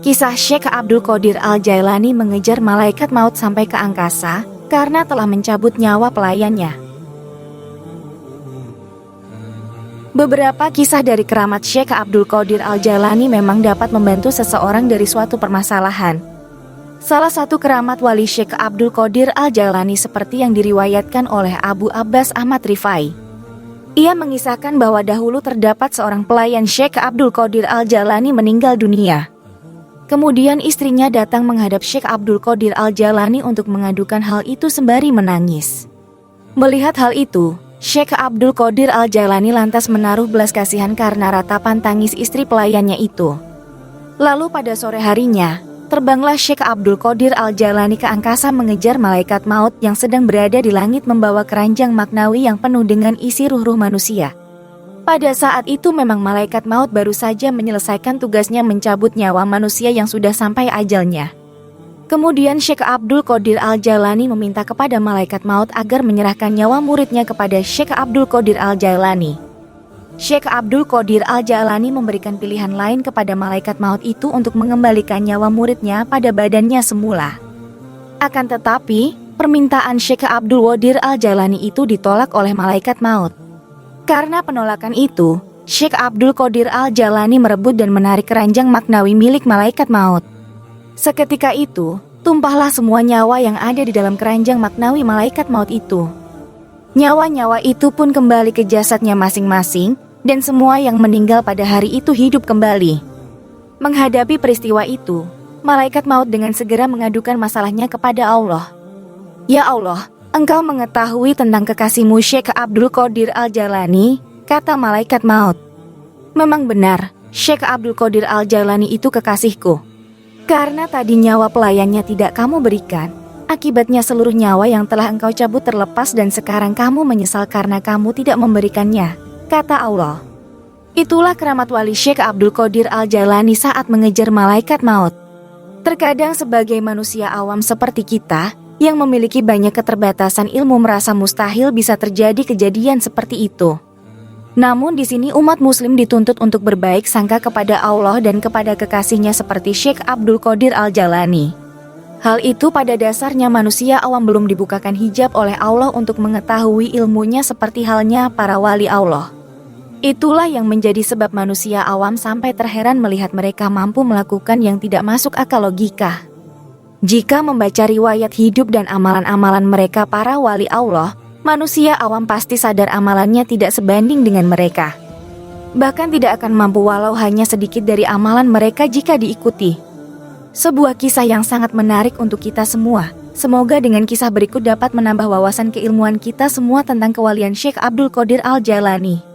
Kisah Syekh Abdul Qadir Al-Jailani mengejar malaikat maut sampai ke angkasa karena telah mencabut nyawa pelayannya. Beberapa kisah dari keramat Syekh Abdul Qadir Al-Jailani memang dapat membantu seseorang dari suatu permasalahan. Salah satu keramat wali Syekh Abdul Qadir Al-Jailani seperti yang diriwayatkan oleh Abu Abbas Ahmad Rifai. Ia mengisahkan bahwa dahulu terdapat seorang pelayan Syekh Abdul Qadir Al-Jailani meninggal dunia. Kemudian istrinya datang menghadap Syekh Abdul Qadir Al-Jailani untuk mengadukan hal itu sembari menangis. Melihat hal itu, Syekh Abdul Qadir Al-Jailani lantas menaruh belas kasihan karena ratapan tangis istri pelayannya itu. Lalu pada sore harinya, terbanglah Syekh Abdul Qadir Al-Jailani ke angkasa mengejar malaikat maut yang sedang berada di langit membawa keranjang maknawi yang penuh dengan isi ruh-ruh manusia. Pada saat itu memang malaikat maut baru saja menyelesaikan tugasnya mencabut nyawa manusia yang sudah sampai ajalnya. Kemudian Syekh Abdul Qadir Al-Jailani meminta kepada malaikat maut agar menyerahkan nyawa muridnya kepada Syekh Abdul Qadir Al-Jailani. Syekh Abdul Qadir Al-Jailani memberikan pilihan lain kepada malaikat maut itu untuk mengembalikan nyawa muridnya pada badannya semula. Akan tetapi, permintaan Syekh Abdul Qadir Al-Jailani itu ditolak oleh malaikat maut. Karena penolakan itu, Syekh Abdul Qadir Al-Jailani merebut dan menarik keranjang maknawi milik malaikat maut. Seketika itu, tumpahlah semua nyawa yang ada di dalam keranjang maknawi malaikat maut itu. Nyawa-nyawa itu pun kembali ke jasadnya masing-masing, dan semua yang meninggal pada hari itu hidup kembali. Menghadapi peristiwa itu, malaikat maut dengan segera mengadukan masalahnya kepada Allah. Ya Allah, Engkau mengetahui tentang kekasihmu Syekh Abdul Qadir Al-Jailani, kata malaikat maut. Memang benar, Syekh Abdul Qadir Al-Jailani itu kekasihku. Karena tadi nyawa pelayannya tidak kamu berikan, akibatnya seluruh nyawa yang telah engkau cabut terlepas dan sekarang kamu menyesal karena kamu tidak memberikannya, kata Allah. Itulah keramat wali Syekh Abdul Qadir Al-Jailani saat mengejar malaikat maut. Terkadang sebagai manusia awam seperti kita, yang memiliki banyak keterbatasan ilmu merasa mustahil bisa terjadi kejadian seperti itu. Namun di sini umat muslim dituntut untuk berbaik sangka kepada Allah dan kepada kekasihnya seperti Syekh Abdul Qadir Al-Jailani. Hal itu pada dasarnya manusia awam belum dibukakan hijab oleh Allah untuk mengetahui ilmunya seperti halnya para wali Allah. Itulah yang menjadi sebab manusia awam sampai terheran melihat mereka mampu melakukan yang tidak masuk akal logika. Jika membaca riwayat hidup dan amalan-amalan mereka para wali Allah, manusia awam pasti sadar amalannya tidak sebanding dengan mereka. Bahkan tidak akan mampu walau hanya sedikit dari amalan mereka jika diikuti. Sebuah kisah yang sangat menarik untuk kita semua. Semoga dengan kisah berikut dapat menambah wawasan keilmuan kita semua tentang kewalian Syekh Abdul Qadir Al-Jailani.